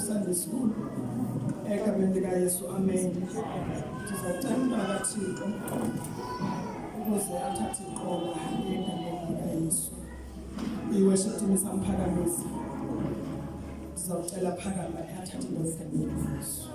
Sunday school egameni likaYesu, amen. Sizathandwa kaThixo ukuze athathe iqola egameni likaYesu. I-worship team isamphakamisa, sizawucela phakama athathe indawo egameni likaYesu.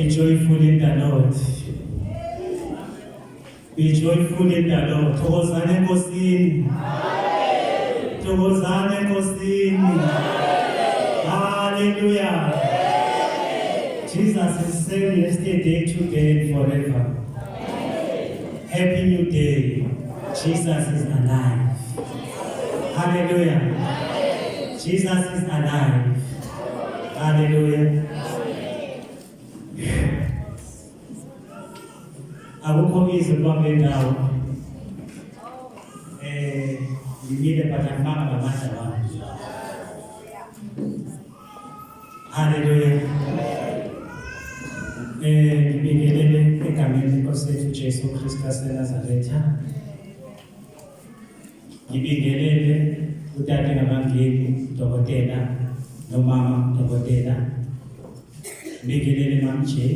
Be joyful in the Lord. Be joyful in the Lord. Thokozani enkosini. Thokozani enkosini. Hallelujah. Jesus is same yesterday, today, and forever. Happy New Day. Jesus is alive. Hallelujah. Jesus is alive. Hallelujah. Akukho izwi kwamle ndawo. Ngimile bathambanga ngamandla wami. Hallelujah. Ngibingelele egameni lenkosi yethu Jesu Kristu waseNazaretha. Ngibingelele utata ngabangeni udokotela nomama udokotela. Ngibingelele mamje.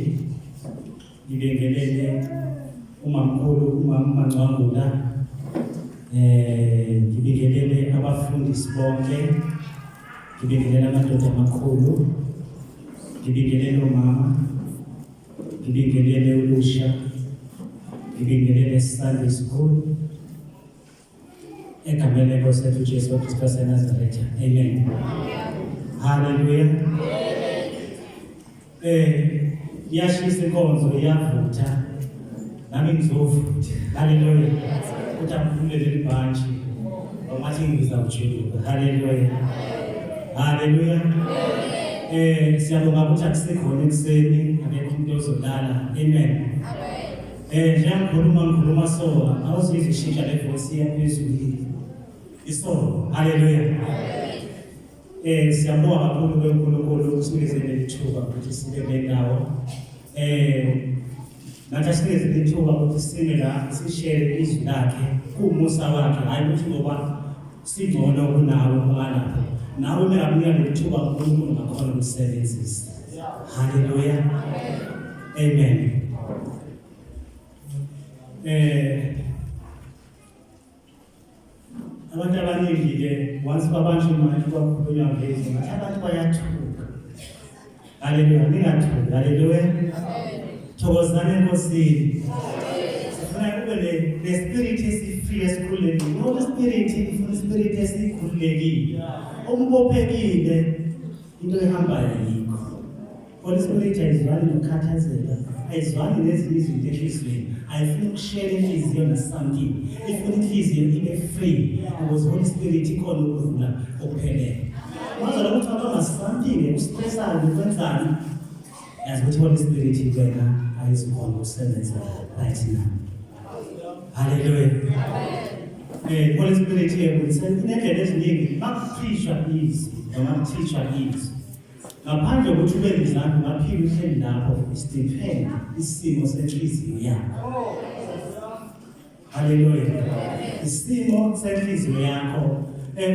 Ngibingelele umamkhulu umama Ncwangula. Ngibingelele abafundisi bonke. Ngibingelele amadoda amakhulu. Ngibingelele umama. Ngibingelele ulusha. Ngibingelele Sunday School. Egameni lenkosi yethu Jesu Kristu waseNazaretha. Amen. Hallelujah. Iyashisa inkonzo iyavutha. Nami ngizovutha. Hallelujah. Utaphumule libhanji. Ngomathi ngibiza ujuluka. Hallelujah. Hallelujah. Siyabonga ukuthi akusekhona ekuseni akekho umuntu ozolala. Amen. Ngikhuluma so awuzizwe ishintsha le voice yaphezulu. Isolo. Hallelujah. Siyabonga kakhulu kuNkulunkulu usinikeze ithuba ukuthi sibe kule ndawo. Nathi sinikeze ithuba ukuthi sibe la sishare izwi lakhe kumusa wakhe hayi ukuthi ngoba singcono kunawe kungalapho. Nawe uyabuya lethuba uNkulunkulu ngakhona ukusebenzisa. Hallelujah. Amen. Abantu abaningi ke once babanje manje kwakhulunywa ngezwi ngathi abantu bayathuka. Hallelujah. Ningathuki. Hallelujah. Thokozani enkosini. Sifuna kube le spirit esifree esikhululekile. No spirit ifuna spirit esikhululekile. Umbophekile into ehambayo yikho. Holy Spirit ayizwani nokukhathazeka. Ayizwani nezinye izinto enhliziyweni. Ayifuni ukushare inhliziyo na-something. Ifuna inhliziyo ibe free ukuze Holy Spirit ikhona ukudlula okuphelele. Manje lokho ucabanga something ukustressayo ukwenzani? Yazi ukuthi Holy Spirit wena ayizikhona ukusebenza right now. Hallelujah. Holy Spirit inendlela eziningi makuthishwa izwi noma kuthishwa izwi. Ngaphandle kokuthi ube nezandla ungaphila uhleli lapho isidepend isimo senhliziyo yakho. Hallelujah. Isimo senhliziyo yakho.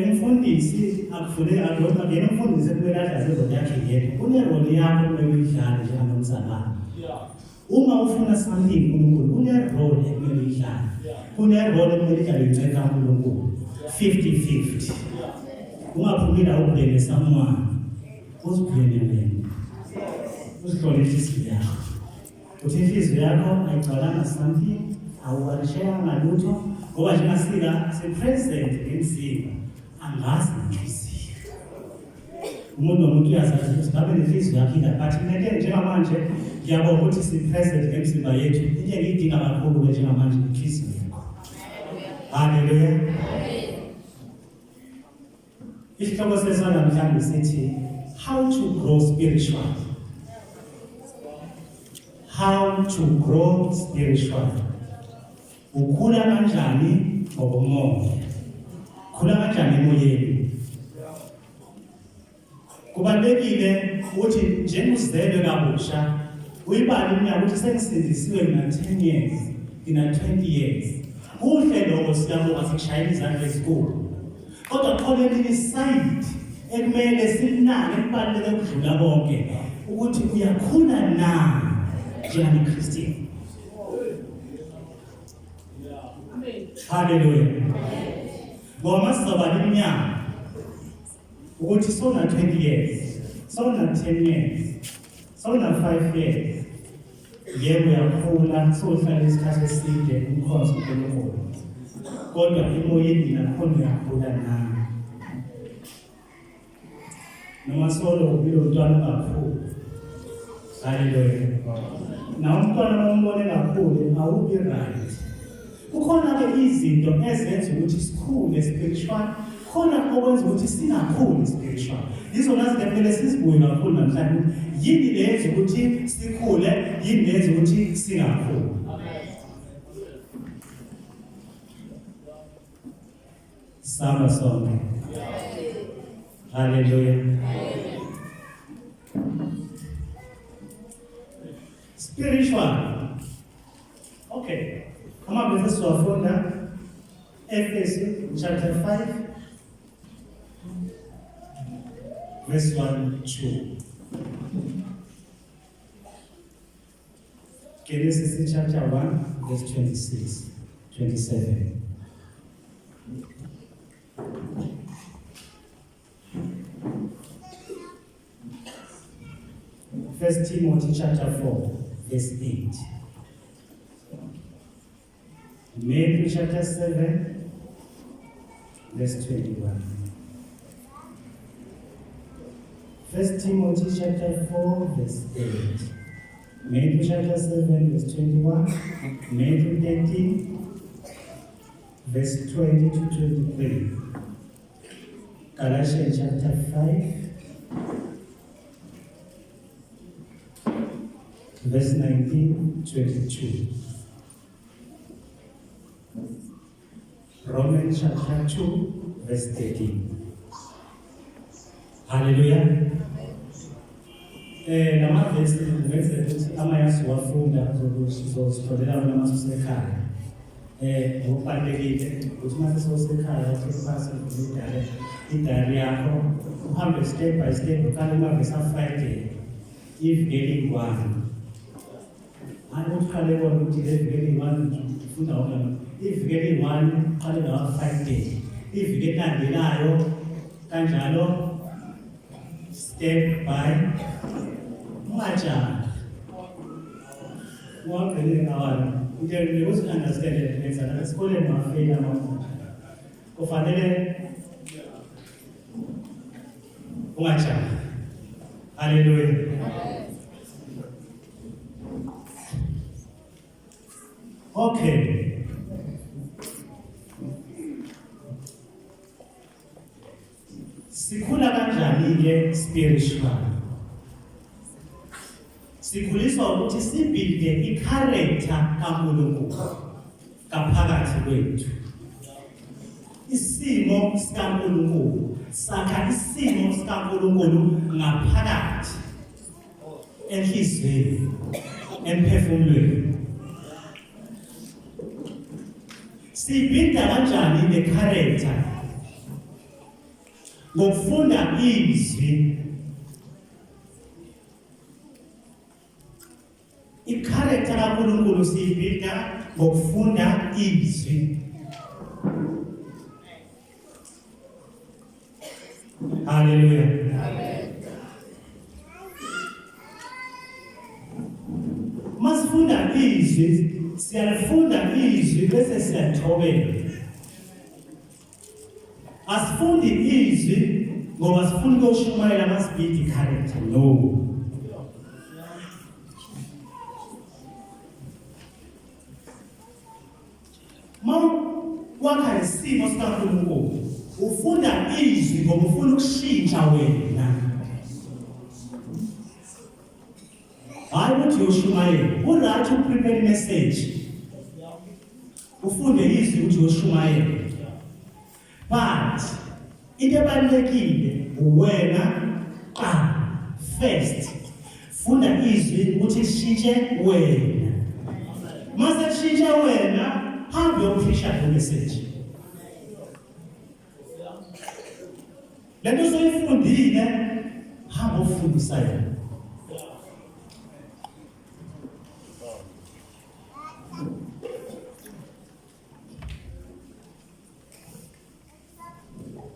Umfundisi akufuneka akudona ngeke umfundisi kumele adlale indlela yakhe yedwa. Kunerole yakho kumele uyidlale njengamzalwane. Uma ufuna something kuNkulunkulu kunerole kumele uyidlale. Kunerole kumele idlale inceka kuNkulunkulu 50-50. Ungaphumila ubheke someone. Uzibheke wena. Uzihlole inhliziyo yakho. Uthi inhliziyo yakho ayigcwalanga something, awubalishayanga lutho, ngoba njengasika se-present emzimba angazi inhliziyo. Umuntu nomuntu uyazazi ukuthi ngabe nenhliziyo yakhe but nento njengamanje ngiyabona ukuthi si-present emzimba yethu into engiyidinga kakhulu njengamanje inhliziyo yakho. Hallelujah. Isihloko sesanamhlanje sithi how to grow spiritually. How to grow spiritually. Ukhula kanjani ngokomoya? Ukhula kanjani emoyeni? Kubalulekile ukuthi njengozelwe kabusha uyibale iminyaka ukuthi sengisindisiwe ngina 10 years, ngina 20 years. Kuhle lokho siyabonga sikushayela izandla ezinkulu. Kodwa khona elinye iside ekumele sinake kubaluleke ukudlula konke ukuthi uyakhula na njengomKristian. Hallelujah. Ngoba sizobala iminyaka ukuthi sona 20 years, sona 10 years, sona 5 years, yebo uyakhula sohlala isikhathi eside umkhosi uNkulunkulu kodwa emoyeni nakhona uyakhula nawe noma solo ubilo umntwana kakhulu haleluya na umntwana ombone kakhulu awubi right kukhona-ke izinto ezenza ukuthi sikhule spiritual khona okwenza ukuthi singakhuli spiritual izona zinto kumele sizibuye kakhulu namhlanje yini lenza ukuthi sikhule yini lenza ukuthi singakhuli samba sonke haleluya spiritual okay amabese siwafunda Ephesians chapter 5 verse 1-2. Genesis chapter 1 verse 26, 27. First Timothy chapter 4 verse 8. Matthew chapter 7 verse 21. First Timothy chapter 4 verse 8. Matthew chapter 7 verse 21. Matthew 13 verse 20 to 23. Galatians chapter 5 verse 19 22. Romans chapter 2 verse 13. Hallelujah. Namavesi ngenzeka ukuthi amayasi wafunda sizositholela wona masusekhaya. Ngokubalulekile ukuthi mase sosekhaya uthepasa idari yakho uhambe step by step ukale amavesi a-Friday iveki 1. Uqale kona ukuthi iveki 1 ufunda wona iveki 1 uqale ngawo 5 days. Iveki elandelayo kanjalo step by Macha. What really are you was understand it? It's a school in my faith. Macha. Hallelujah. Okay. Sikhula kanjani-ke spiritual? Sikhuliswa ukuthi sibuilde i-character kaNkulunkulu ngaphakathi kwethu. Isimo sikaNkulunkulu sakha isimo sikaNkulunkulu ngaphakathi enhliziyweni emphefumulweni. Sibuilda kanjani le-character? Ngokufunda izwi. I-character kaNkulunkulu siyibuilda ngokufunda izwi. Hallelujah. Amen. Masifunda izwi, siyalifunda izwi bese siyalithobela. Asifundi izwi ngoba sifuna ukushumayela masibhidi i-character. No. Wakha isimo sikaNkulunkulu ufunda izwi ngoba ufuna ukushintsha wena. Hayi ukuthi uyoshumayela. Uright uprepare message. Ufunde izwi ukuthi uyoshumayela. But into ebalulekile wena first funda izwi ukuthi lishintshe wena. Mase lishintshe wena hambe uyophisha le message. Lento soyifundile hambe ufundisa yona.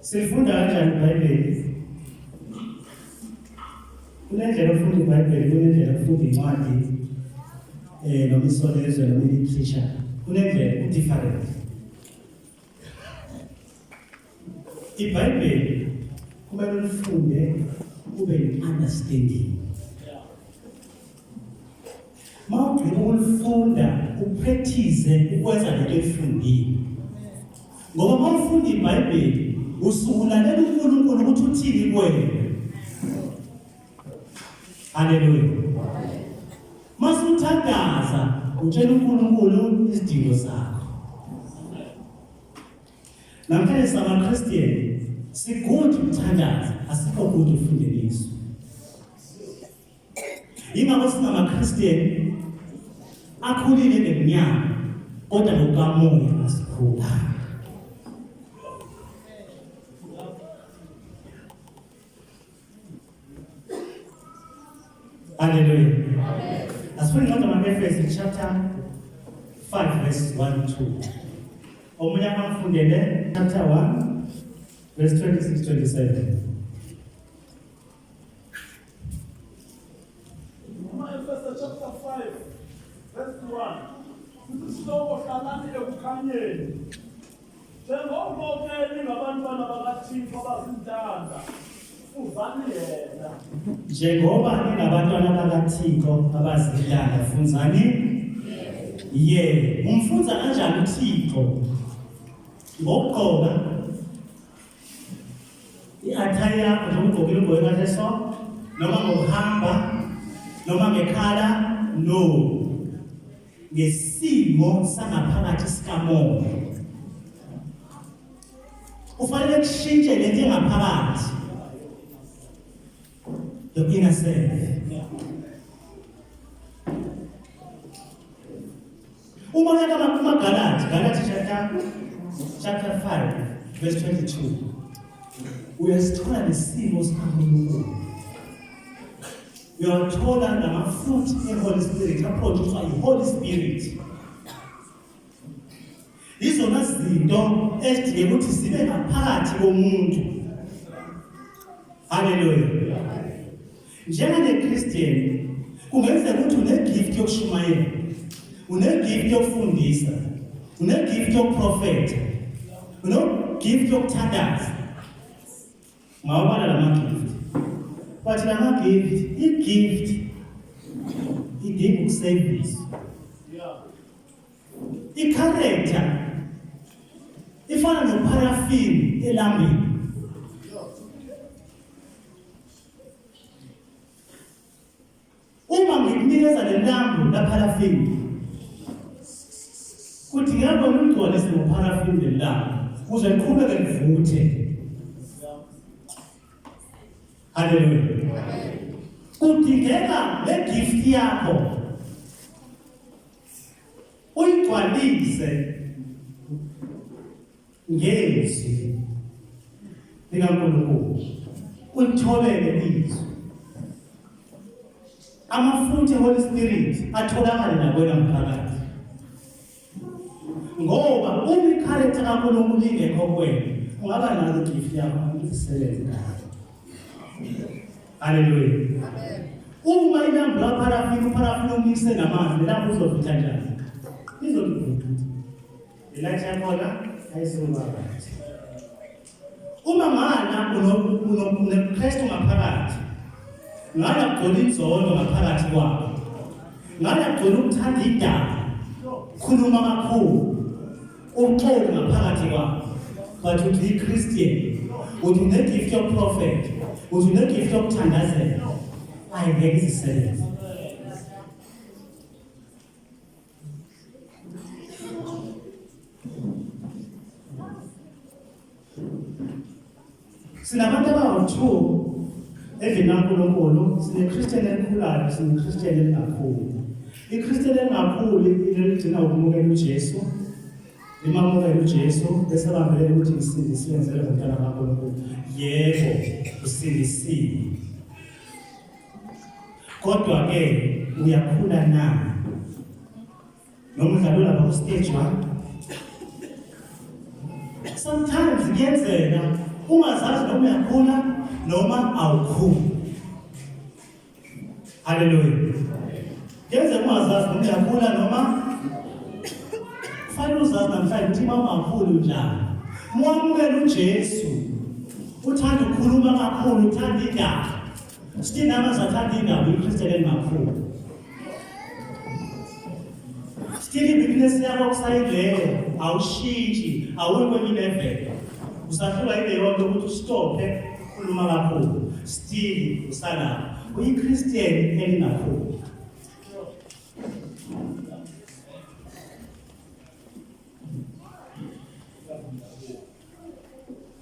Sifunda kanjani iBhayibheli? Kunendlela yokufunda iBhayibheli, kunendlela yokufunda incwadi noma isolezwe noma literature kunendlela different. iBhayibheli kumele ulifunde ube understanding. Mawugcina ukulifunda upractice ukwenza lento efundile. Ngoba mawufunda iBhayibheli usukulalela uNkulunkulu ukuthi uthini kuwena. Haleluya. Masuthandaza utshela uNkulunkulu izidingo zakho. Namhlanje samaChristian sikude ukuthandaza, asikho kude ufunde izwi. Ingakho singamaChristian akhulile ngeminyaka kodwa lokukamoya asikhula. Hallelujah. As we look at Ephesians chapter 5 verses 1 and 2. Omunye amfundele chapter 1 verse 26-27. Ephesians chapter 5 verse 1. Isihloko hlalani ekukhanyeni. Njengoba ningabantwana bakaThixo abazintanga, funzani yena. Njengoba ningabantwana bakaThixo abazintanga, funzani yena. Umfunza kanjani uThixo? Ngokugqoka i-attire yakho noma ugqokile ingubo ekaThixo, noma ngokuhamba, noma ngekhala, no. Ngesimo sangaphakathi sikamoya. Ufanele kushintshe lento engaphakathi. Your inner self. Uma uyaka kumaGalati chapter 5 verse 22. Uyasithola lesimo sikaNkulunkulu. Uyathola namafruit eHoly Spirit aproduced by Holy Spirit. Izona zinto ezidinga ukuthi zibe ngaphakathi komuntu. Hallelujah. Njengane-Christian kungenzeka ukuthi une-gift yokushumayela, une-gift yokufundisa, une-gift yokuprofetha, une-gift yokuthandaza. Mawabala lama-gift. But lama-gift, i-gift idinga ukusevisa. I-character ifana noparafini elambini. Uma ngikunikeza le lambu laparafini, kuthi ngiyabona ukugcwalisa ngoparafini le lambu, kuze liqhubeke livuthe. Hallelujah. Kudingeka le gift yakho uyigcwalise ngezwi likaNkulunkulu, ulitholele izwi. Amafruit eHoly Spirit atholakala nakwena mphakathi. Ngoba uma i-character kaNkulunkulu ingekho kuwena, ungaba nayo i-gift yakho ukusebenza ngayo. Hallelujah. Uma ilambu laparafini, uparafini umikise namanzi, ilambu uzovutha njani? Izovutha. Ilathi yakhona ayisungwa. Uma mana unoKristu ngaphakathi, ngala kugcwele inzondo ngaphakathi kwakho, ngala kugcwele ukuthanda idaba, khuluma kakhulu, uxolo ngaphakathi kwakho. But uthi i-Christian, uthi une-gift yokuprofetha, uthi une-gift yokuthandazela, ayingeke izisebenze. Sinabantu abawu-2 endlini kaNkulunkulu, sine-Christian elikhulayo, sine-Christian elingakhuli. I-Christian elingakhuli iligcina ukumukela uJesu, limamukela uJesu, bese bambele ukuthi ngisindisiwe ngizele ngomntwana kaNkulunkulu. Yebo, usindisiwe. Kodwa-ke uyakhula na. Noma udlala lapha ku-stage 1. Sometimes kuyenzeka ungazazi noma uyakhula noma awukhuli. Hallelujah. Yenze ungazazi noma uyakhula noma kufanele uzazi namhlanje ukuthi mama kakhulu njani. Mwamukele uJesu. Uthanda ukukhuluma kakhulu, uthanda indaba. Sithi nama zathanda indaba uKristiyan kakhulu. Still weakness yakho kusayileyo awushintshi awuyi kwenye level. Usafika ile yonke ukuthi ustophe ukukhuluma kakhulu. Still usala uyiChristian elinakhulu.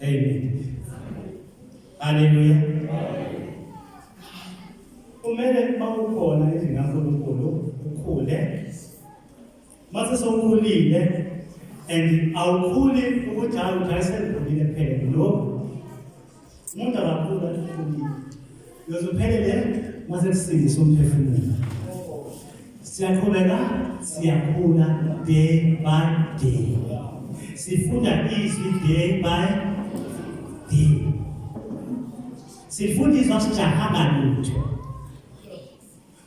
Amen. Hallelujah. Kumele mawukhona izingakaNkulunkulu ukhule. Mase sowukhulile and awukhuli ukuthi hayi ujayisekhulile kuphela. No. Umuntu akakhula ukukhulile. Uyozophelele mase kusindisa umphefumulo. Siyaqhubeka siyakhula day by day. Sifunda izwi day by day. Sifundiswa sijahamba lutho.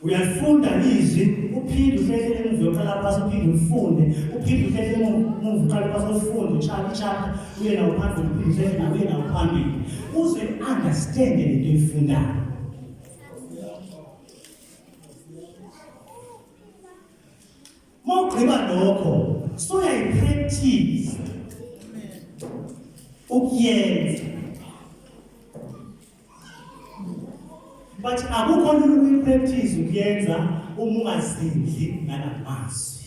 Uyafunda izwi uphinde uhlele emuva uqala phasi uphinde ufunde uphinde uhlele emuva uqala phasi ufunde uchapha uye nawo phambili uphinde uhlele nawo uye nawo phambili uze understand into oyifundayo. Mawugqiba lokho soyayipractice ukuyenza. But akukho lula ukuyipractice ukuyenza uma ungazindli ngalamazwi.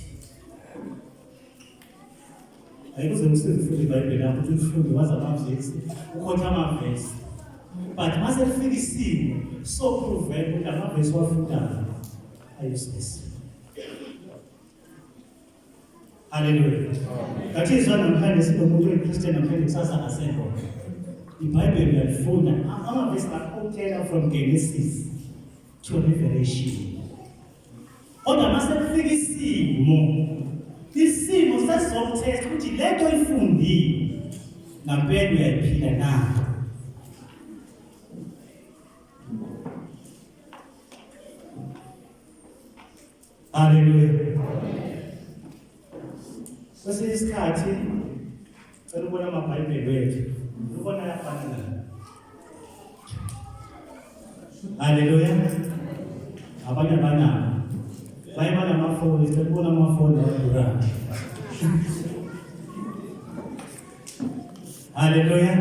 Ayikuze usifunde iBhayibheli lapho ukuthi ufunde wazi amavesi, ukhotha amavesi. But mase kufika isimo so proven ukuthi amavesi wafundayo ayuseless. Hallelujah. Kathi izwa namhlanje sinomuntu oyiChristian namhlanje kusasa akasekho. iBhayibheli uyalifunda amavesi akutshela from Genesis to Revelation. Kodwa mase kufika isimo sesizokutesta ukuthi lento oyifundile ngampela uyayiphila na. Hallelujah. Kwesinye isikhathi cela ubona amaBhayibheli wethu ubona ayafana. Hallelujah. Abanye abanabo bayibona amafoni, sebona amafoni adura. Hallelujah.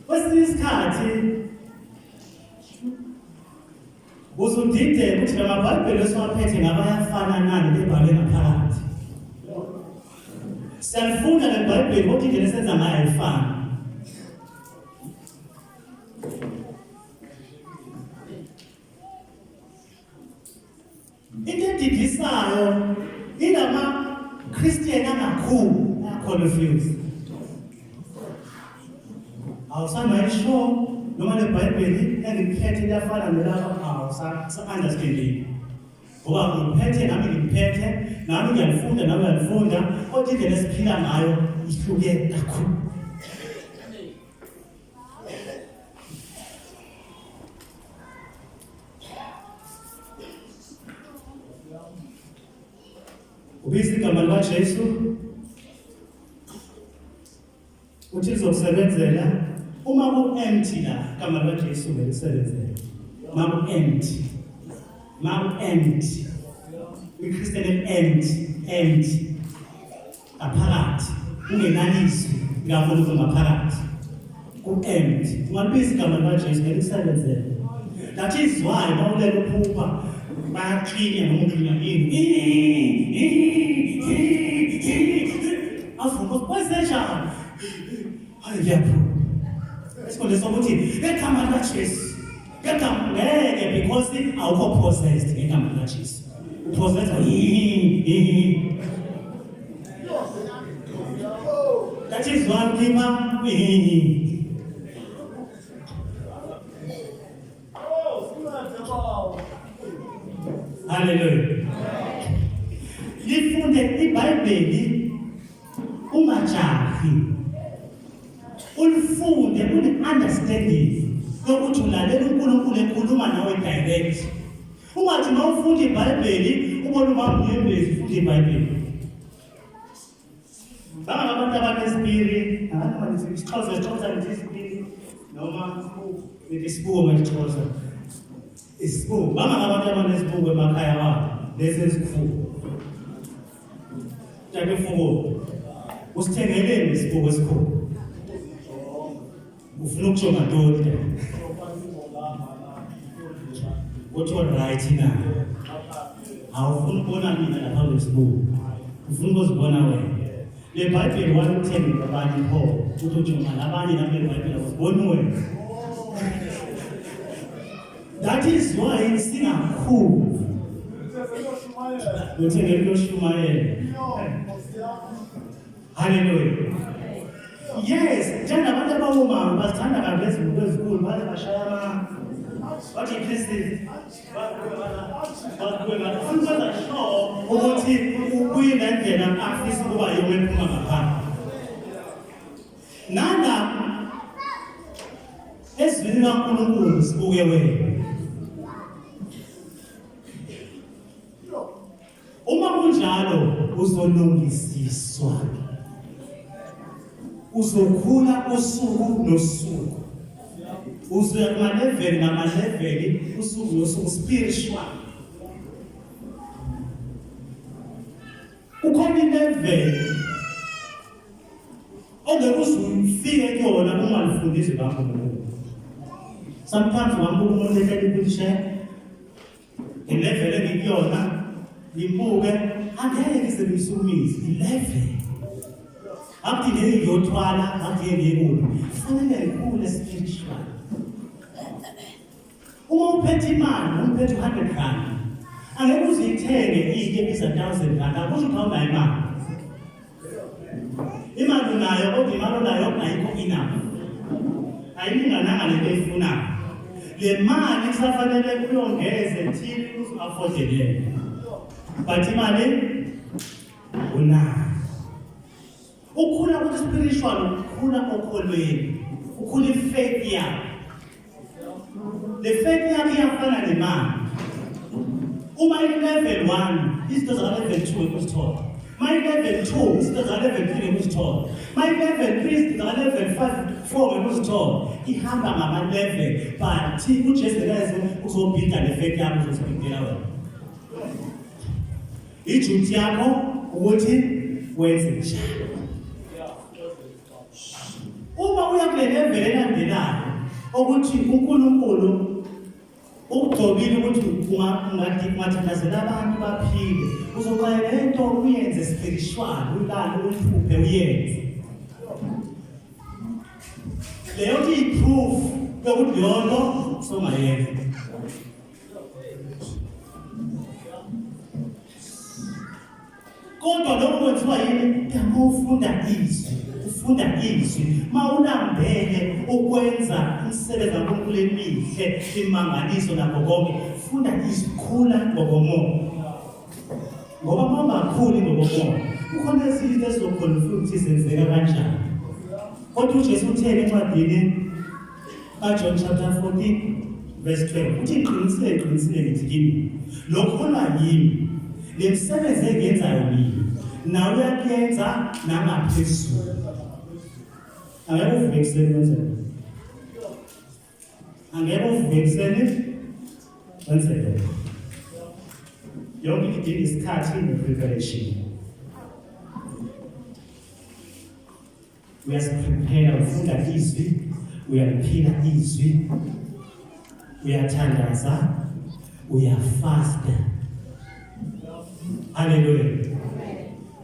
Kwesinye isikhathi uzudide ukuthi lamaBhayibheli esiwaphethe ngabayafana nani lebhalwe ngaphakathi. Siyafunda leBhayibheli ukuthi indlela esenza ngayo ayifani. Into edidisayo ilama Christian amakhulu confused. Awusanayisho noma leBhayibheli engiphethe liyafana nelapha awusa-understanding. Ngoba ngiphethe nami ngiphethe nami ngiyalifunda nami ngiyalifunda kodwa indlela esiphila ngayo ihluke kakhulu. Ubisi igama likaJesu uthi lizokusebenzela uma ku-empty la igama likaJesu ngelisebenzela. Uma ku-empty iChristian empty aphakathi ungenalizwi ngamuntu ngaphakathi ku-empty. Ungalibiza igama likaJesu ngelisebenzela. That is why mawulela uphupha bayaklinya noma uklinya avuka kwezenjani ngiyaphuka esikhonde sokuthi ngegama likaJesu ngeke because awukho possessed ngegama likaJesu upossessed that is one thing Hallelujah. Lifunde iBhayibheli ungajahi. Ulifunde une-understanding yokuthi ulalela uNkulunkulu ekhuluma nawe direct. Ungathi mawufunda iBhayibheli ubona ubamba unyembezi ufunda iBhayibheli. Bangabantu abanesibiri, abantu isixhosa nesibiri noma isibuko ngesixhosa. Isibuko, bangabantu abanesibuko emakhaya wabo, lesi esikhulu. Take mfuko. Usithengeleni isibuko esikhulu. Ufuna ukujonga ntoni? Uthi right na. Awufuni ukubona mina lapha kwesibuko. Ufuna ukuzibona wena. Le Bible waluthenga abanye pho. Uthi ujonga labanye na Bible awuziboni wena. That is why singakhulu. Uthengele uShumayela. Hallelujah. Yes, njengabantu abawoma basithanda kabi izinto ezinkulu baze bashaya ama bathi please bakuba sure ukuthi kuyindlela afisa ukuba yona ephuma ngaphandle. Nana esivini kaNkulunkulu sibuke wena. Uma kunjalo uzolungisiswa. Uzokhula usuku nosuku. Uzoya kuma-level ngama-level usuku nosuku spiritual. Ukhona i-level ongeke uzufike kuyona ungalifundisi kaNkulunkulu. Sometimes uNkulunkulu uletha i-picture i-level engikuyona ngimbuke angeke ngize ngisukumise i-level. Athi ngiyothwala athi ngiyekule fanele ngikhule spiritual. Uma uphethe imali umphethe 100 rand angeke uzithenge into ebiza 1000 rand akusho ukuthi awunayo imali unayo kodwa imali onayo ayikho enough, ayilingananga lento eyifunayo. Le mali kusafanele kuyongeze thini uzu-affordele but imali unayo. Ukhula ukuthi spiritual ukhula okholweni, ukhula ifaith yakho. Le faith yakho iyafana nemali. Uma level 1 izinto za level 2 ekuzithola, my level 2 izinto za level 3 ekuzithola, my level 3 izinto za level 4 ekuzithola. Ihamba ngama level but uJesu kayise uzobhida le faith yakho uzosibhidela wena. Ijuti yakho ukuthi wenze njani. Uma uya kule level elandelayo ukuthi uNkulunkulu ukugcobile ukuthi ungathandazela abantu baphile, uzoqala lento uyenze spiritual, ulale uyiphuphe uyenze. Leyo i-proof yokuthi yonto somayenza. Kodwa lokho kwenziwa yini? Ufunda izwi. Ufunda izwi mawulambele ukwenza umsebenzi kaNkulunkulu emihle imangaliso nakho konke. Funda izwi, khula ngokomoya. Ngoba mangakhuli ngokomoya kukhona izinto ezizokhona futhi zenzeka kanjani. Kodwa uJesu uthene encwadini kaJohn chapter 14 verse 12 uthi qinisile ngithi kimi lokholwa yimi le msebenzi engiyenzayo mina nawe uyakuyenza nangaphezulu. Angeke uvuke ekuseni wenze. Angeke uvuke ekuseni wenze. Yonke idinga isikhathi ne-preparation. Uyasiprepare, ufunda izwi, uyaliphila izwi, uyathandaza, uyafasta. Hallelujah.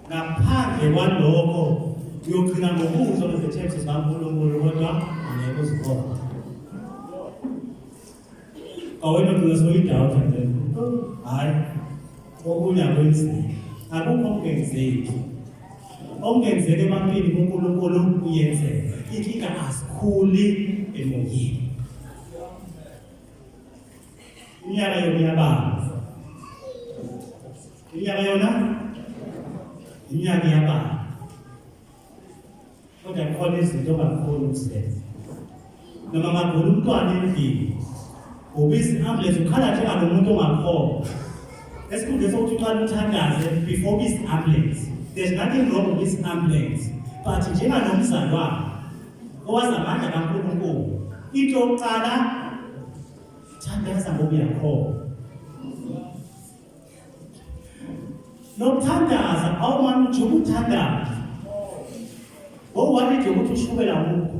Ngaphandle kwalokho uyogcina ngokuzwa ngezithembiso zikaNkulunkulu kodwa angeke uzibone. Awena ugcina soyidawutha nje. Hayi, okunye akwenzeki. Akukho okungenzeki. Okungenzeka ebantwini kuNkulunkulu uyenzeka. Inkinga asikhuli emoyeni. Iminyaka yona iyabamba. Iminyaka yona iminyaka iyabamba. Kodwa khona izinto ongakhona ukuzenza. Noma ngagula umntwana endlini ubiza i-ambulance ukhala njengalomuntu ongakhohlwa. Esikhundleni sokuthi uqale uthandaze before ubiza i-ambulance. There's nothing wrong with this ambulance, but njenganomzalwane owazi amandla kaNkulunkulu, into yokuqala thandaza ngoba uyakholwa. Nokuthandaza awumane ujuba uthandaza. Owalide ukuthi ushukela ukho.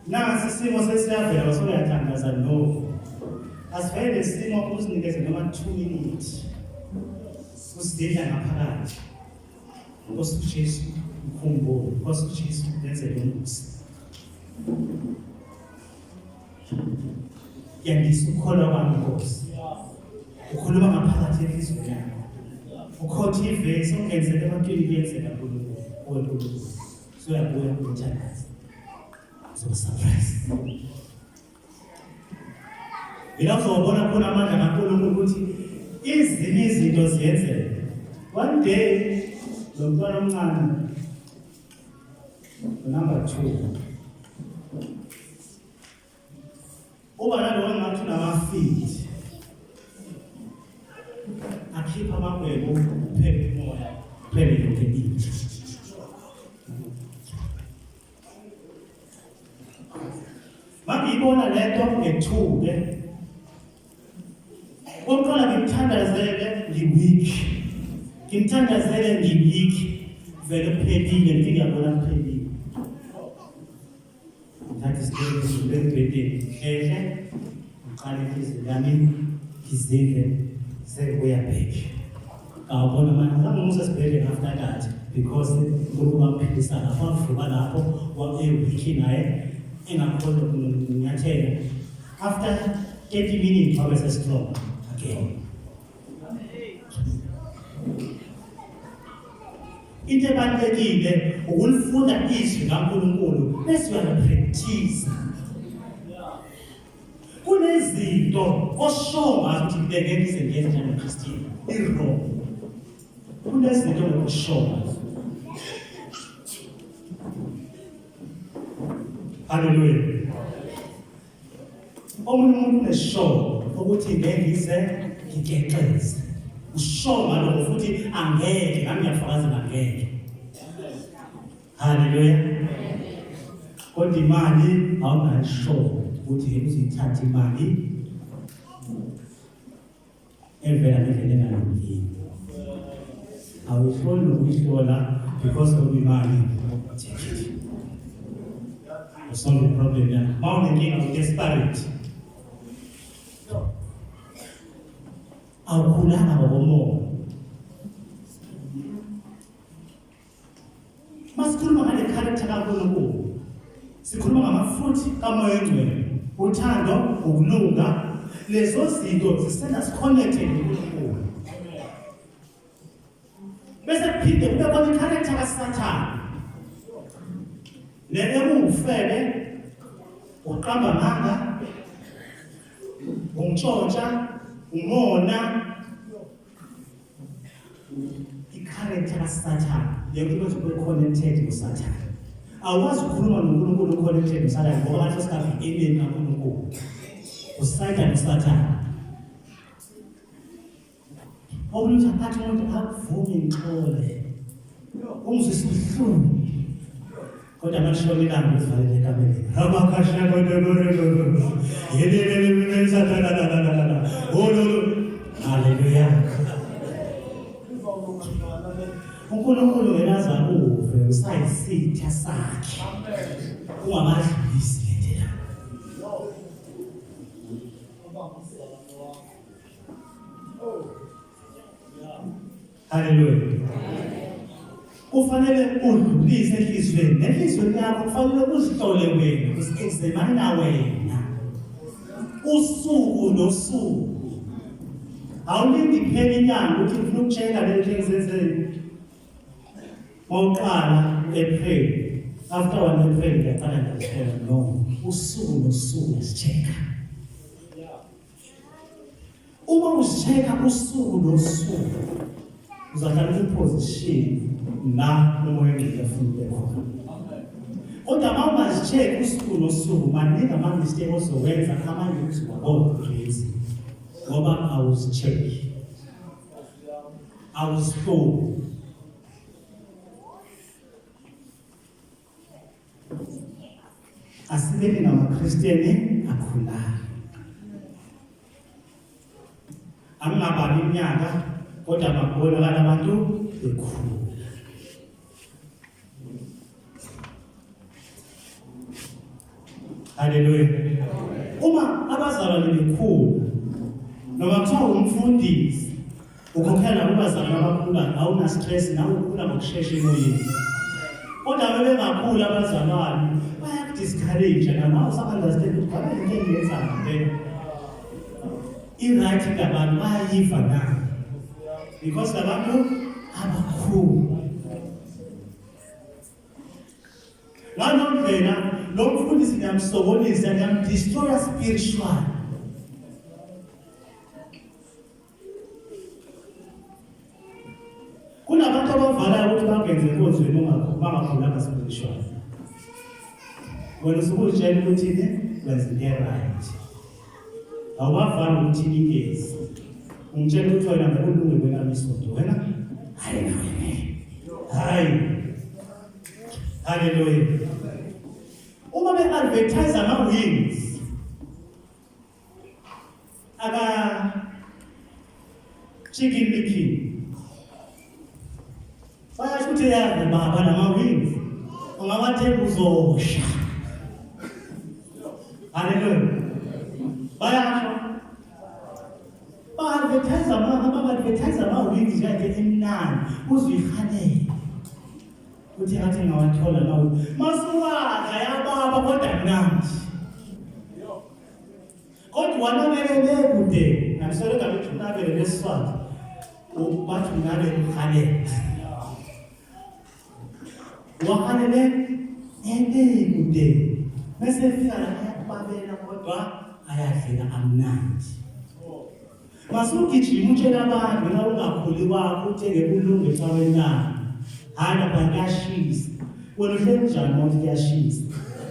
Nasi isimo sesiyavela usuyathandaza no. Asivele isimo usinikeze noma 2 minutes. Usidla ngaphakathi. Nkosi uJesu ukhumbule, Nkosi uJesu wenzele umusa. Yandisa ukukholwa kwami Nkosi. Ukhuluma ngaphakathi enhliziyweni yakho. Ukhotha ivesi ongenzele ebantwini kuyenzeka kuNkulunkulu. Soyabuya ukuthandaza. So surprise. Ngiyazobona khona amandla kaNkulunkulu ukuthi ezinye izinto ziyenzeka. One day lo mntwana omncane number 2 uba nalo ngathi unamafeet akhipha amagwebo kuphela umoya kuphela yonke into. Mangiyibona lento ngethube oqala ngimthandazele ngiweak, ngimthandazele ngiweak vele kuphelile ngithi ngiyabona kuphelile. Ngathi sibheke lebhedeni ehle ngiqale inhliziyo yami ngizile sekuya back. Awubona manje sangimusa sibhedlela after that because ngoba baphilisa lapho avuka lapho wabe naye engakhona ukunyathela. After 30 minutes wabe sestrong again. Into ebalulekile ukulifunda izwi kaNkulunkulu bese uyalipractice. Kunezinto oshowa ukuthi ngeke ngizenze njengomkristiya i-wrong. Kunezinto okushowa. Hallelujah. Omunye umuntu uneshow ukuthi ngeke ngize ngigexeze. Ushowa lokho futhi angeke nami ngiyafakazela ngeke. Hallelujah. Kodwa imali awungayishow ukuthi uzithathe imali evela ngendlela engayilungile. Awuhloli nokuyihlola because of imali. Solve the problem yakho. Mawunenkinga u-desperate. Awukhulanga ngokomoya. Masikhuluma ngale character kaNkulunkulu. Sikhuluma ngama-fruit kaMoya Oyingcwele. Uthando, ukulunga, lezo zinto zisenza si-connected noNkulunkulu. Bese kuphinde kube khona i-character kaSathane. Le ungufele, uqamba amanga, ungitshontsha, umona, i-character kaSathane. Yebo ube connected noSathane. Awazi ukukhuluma noNkulunkulu uconnected noSathane ngoba ngaleso sikhathi enemy kaNkulunkulu. Usathane noSathane. Omunye athi umuntu akuvumi ngixole. Ungizwisa ubuhlungu. Kodwa mashoni lami uzivalele ekameni. Abakashaya kodwa yelelele Sathane. Hallelujah. uNkulunkulu ngenaza uve usayisitha sakhe. Ungamadlulisi lendlela. Hallelujah. Kufanele udlulise enhlizweni. Nenhlizweni yakho kufanele uzihlole wena, uzi-examine wena. Usuku nosuku. Awulindi kuphela inyanga ukuthi ufuna ukutshela le nto engizenzeni. Mawuqala April, after 1 April ngiyaqala ngiyashela no. Usuku nosuku usicheka. Uma usicheka usuku nosuku uzahlala kwiposition la umoya ngiyafuna khona. Kodwa uma ungazi-check usuku nosuku, maningi ama-mistake ozowenza amanye ukuthi wabona ugezi. Ngoba awuzi-check. Awuzihloli. Asibeni ngamaKristiyeni akhulayo. Angingababi iminyaka, kodwa bakubonakala abantu bekhula. Haleluya. Uma abazalwane bekhula, noma kuthiwa umfundisi, ukhokhela abazalwane abakhula, awuna stress nawe ukhula ngokushesha emoyeni. Kodwa bebengakhula abazalwane, bayakudiscourage nawe usa-understand ukuthi ngabe into engiyenzayo ngempela i-right ngabantu bayayiva nayo. Because labantu abakhulu. Ngalondlela lo mfundisi ngiyamsokolisa, ngiyamdestroya spiritual. Kunabantu abavalayo ukuthi bangenze enkonzweni bangakhulanga spiritual. Wena usukutshela ukuthi wenza into right. Awubavali ukuthi nikezi. Ungitshela ukuthi wena ngakulunge kwelami isonto. Wena hayi nawe. Hayi. Hallelujah. Uma be-advertise ama-wings, chicken licking, bayasho ukuthi yazi baba nama-wings, ungabathenga uzosha. Hallelujah. Bayasho. Ba-advertise ama-wings yakhe emnandi, uziyihanele. Uthi athi ngawathola nawe masuwaka yababa kodwa mnandi. Kodwa wanabelele kude ngisole ngabe unabele lesiswati bathi unabele khale. Wakanele kude bese fika la ayababela kodwa ayadlela amnandi. Masugijima utshela abantu la ungakhuli kwakho uthenge kulunge ecaweni. Hana bakashisa. Wena uhleli njani ukuthi kuyashisa?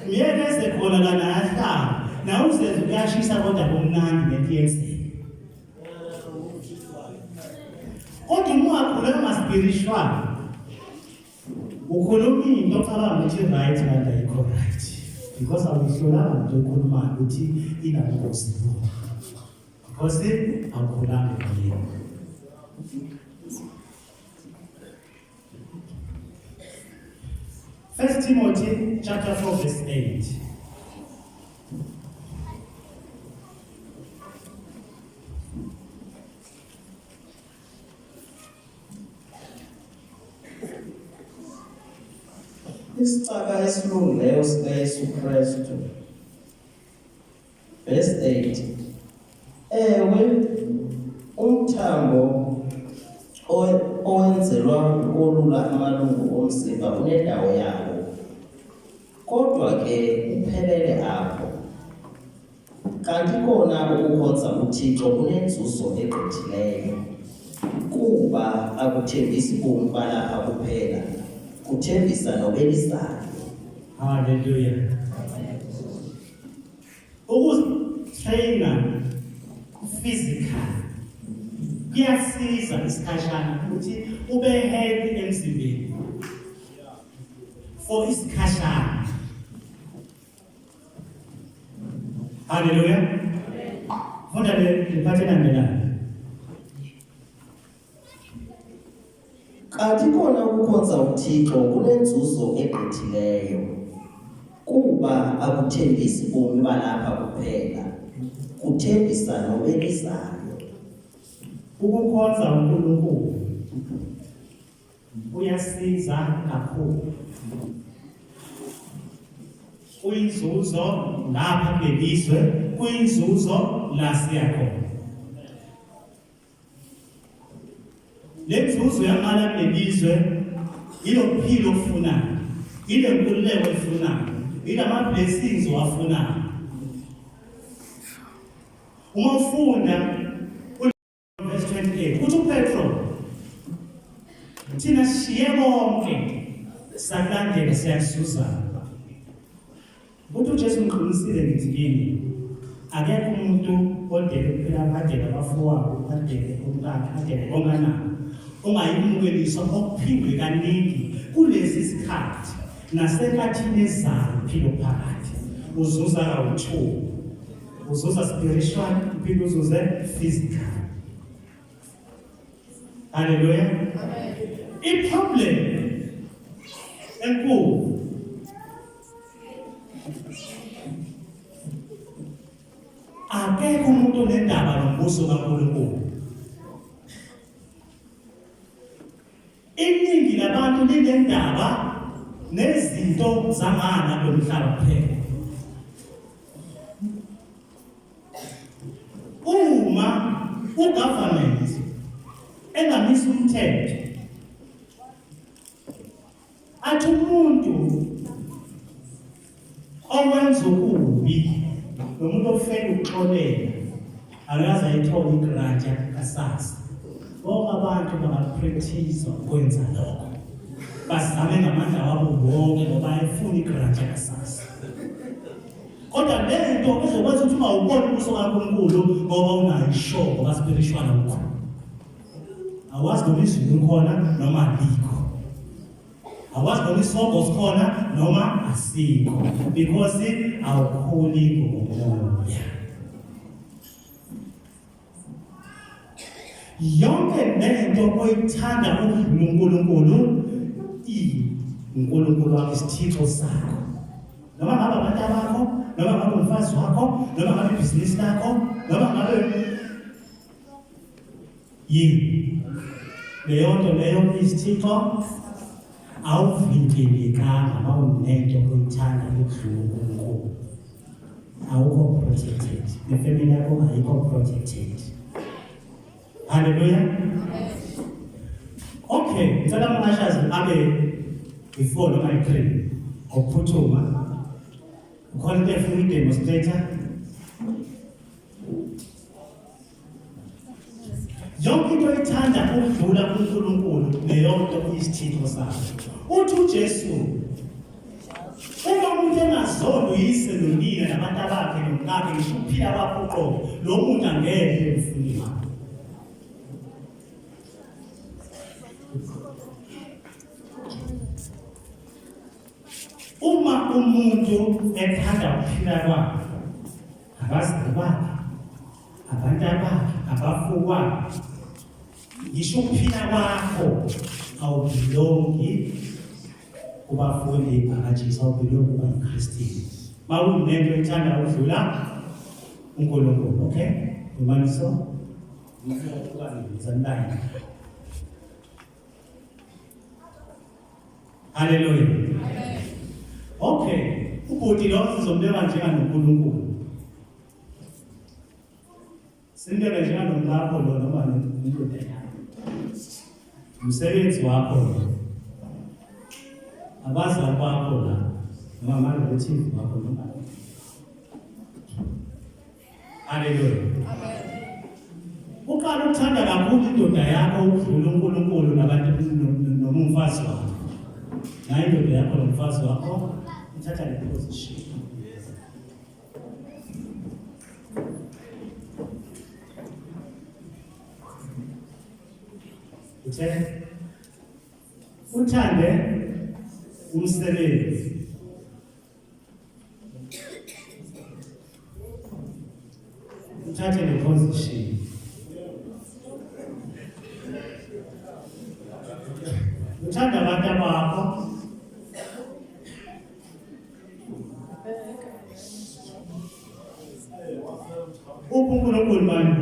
Ngiyeke esekhona lana yahlala. Na usenze kuyashisa kodwa kumnandi ngento yenzeke. Kodwa uma ukhuluma ngama-spiritual, ukhuluma into ocabanga ukuthi right kanti ayikho right. Because awuhlolanga into oyikhulumayo ukuthi inabungozi buni. Because awukhulanga ngayo. First Timothy chapter 4 verse 8. Isicaka esilungileyo sikaYesu Kristu. Verse 8. Ewe umthambo owenzelwa ukolula amalungu omzimba unendawo yawo. Kodwa ke uphelele apho. Kanti kona ukukhonza uThixo kunenzuzo egqithileyo. Kuba akuthembisi ubomi balapha kuphela, kuthembisa nobelisayo. Hallelujah. Ukutraina physical kuyasiza isikhashana ukuthi ube healthy emzimbeni. For isikhashana. Hallelujah. Funda lephathe elandelayo. Kanti kona ukukhonza uThixo kunenzuzo egqithileyo. Kuba akuthembisi ubomi balapha kuphela, kuthembisa nobelisayo. Ukukhonza uNkulunkulu kuyasiza kakhulu. Kuyinzuzo lapha kulelizwe, kuyinzuzo la siyakhona. Lenzuzo yamala kulelizwe ilophilo ofunayo, ilenkululeko ofunayo, ilama-blessings owafunayo. Uma ufunda verse 28 uthi uPetro thina siye bonke sakulandela siyasuzana. Ukuthi uJesu ngiqinisile ngithi kini, akekho umuntu odele kuphela abadele abafowabo, abadele omkakhe, abadele onganabo, ongayimukeliswa okuphindwe kaningi kulesi sikhathi nasenkathini ezayo philo phakathi. Uzuza kawu-2, uzuza spiritual, uphinde uzuze physical. Hallelujah. I-problem enkulu akekho umuntu onendaba nombuso kaNkulunkulu. Iningi labantu linendaba nezinto zamana lomhlaba kuphela. Uma ugovernment engamisa umthetho athi umuntu owenza ukubi nomuntu ofela ukuxolela akaze ayithole igrant yakasasa, bonke abantu bangapractice ukwenza lokho, bazame ngamandla wabo wonke ngoba ayifuni igrant yakasasa. Kodwa le nto ezokwenza ukuthi ungawuboni ubuso kaNkulunkulu ngoba unayo ishoko kaspiritual ukho. Awazi noma izulu likhona noma alikho. Awazi noma isongo sikhona noma asikho, because awukhuli ngomoya. Yonke lento oyithanda uNkulunkulu, uNkulunkulu wakho isithixo sakho. Noma ngabe abantu bakho, noma ngabe umfazi wakho, noma ngabe ibhizinisi lakho, noma ngabe yini. Leyo nto leyo isithixo awuvinjelekanga uma unento oyithanda ukudlula uNkulunkulu. Awukho protected. Ifamily yakho ayikho protected. Hallelujah. Okay, ngicela uMashazi abe before noma i-3 ngokuphuthuma. Ukhona into efuna uyidemonstrator. Yonke into oyithanda ukudlula kuNkulunkulu leyo nto isithixo sakho. Uthi uJesu uma umuntu engazona uyise nonina nabantu bakhe nomkakhe ngisho ukuphila kwakho uqobo, lo muntu angeke emfuni wakho. Uma umuntu ethanda ukuphila kwakhe, abazali bakhe, abantu bakhe, abafowabo, ngisho ukuphila kwakho awubelongi kubafundi bakaJesu, awubelongi kuba yiKhristiya. Uma unento ethanda ukudlula uNkulunkulu, okay? Umaniso ngizandayo. Hallelujah. Okay, ubhuti lo sizombeka njenganoNkulunkulu. Simbeke njenganomkakho lo noma nendoda yakho. Umsebenzi wakho lo. Abazali bakho la noma amarelative wakho noma. Hallelujah. Uqala ukuthanda kakhulu indoda yakho ukudlula uNkulunkulu nabantu noma umfazi wakho. Nayo indoda yakho nomfazi wakho uthatha le position. Uthande umsebenzi. Uthathe le position. Uthanda abantu bakho. uNkulunkulu manje.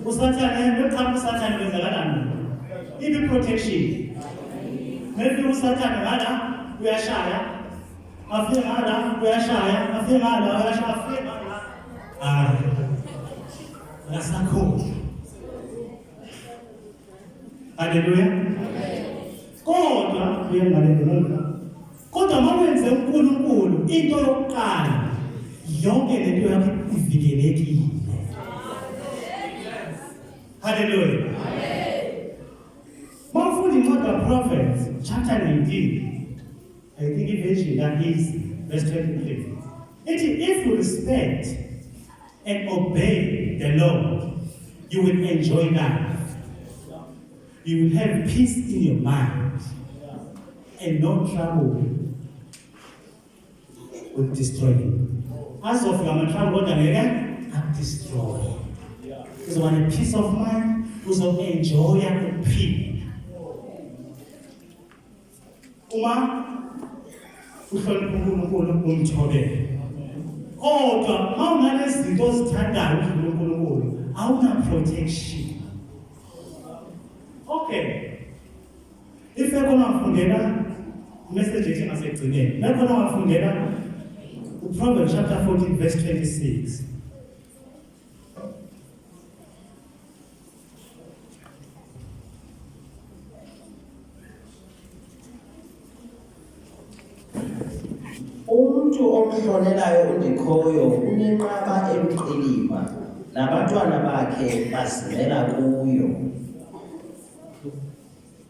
Usathane beqhamuka usathane kwenzakalani? Ibi protection. Maybe usathane ngala uyashaya. Afike ngala uyashaya, afike ngala uyashaya, afike ngala. Rasakho. Hallelujah. Kodwa uyangalelela. Kodwa mawenze uNkulunkulu into yokuqala yonke lento yakho ivikelekile. Hallelujah. Mawufunda incwadi kaProphets chapter 19. I think version that is verse 23. If you respect and obey the Lord, you will enjoy life. You will have peace in your mind and no trouble will destroy you. As of your trouble, what I'm destroyed. Because when a peace of mind, also enjoy and peace. Uma uhlonipha uNkulunkulu umthobele. Kodwa mawunanezinto ozithandayo uNkulunkulu, awuna protection. Okay. If you're going to fundela message ethi ngasegcineni. Bekhona wafundela Proverbs chapter 14 verse 26. Umuntu omhlonelayo undikhoyo unenqaba emqilima nabantwana bakhe bazimela kuyo.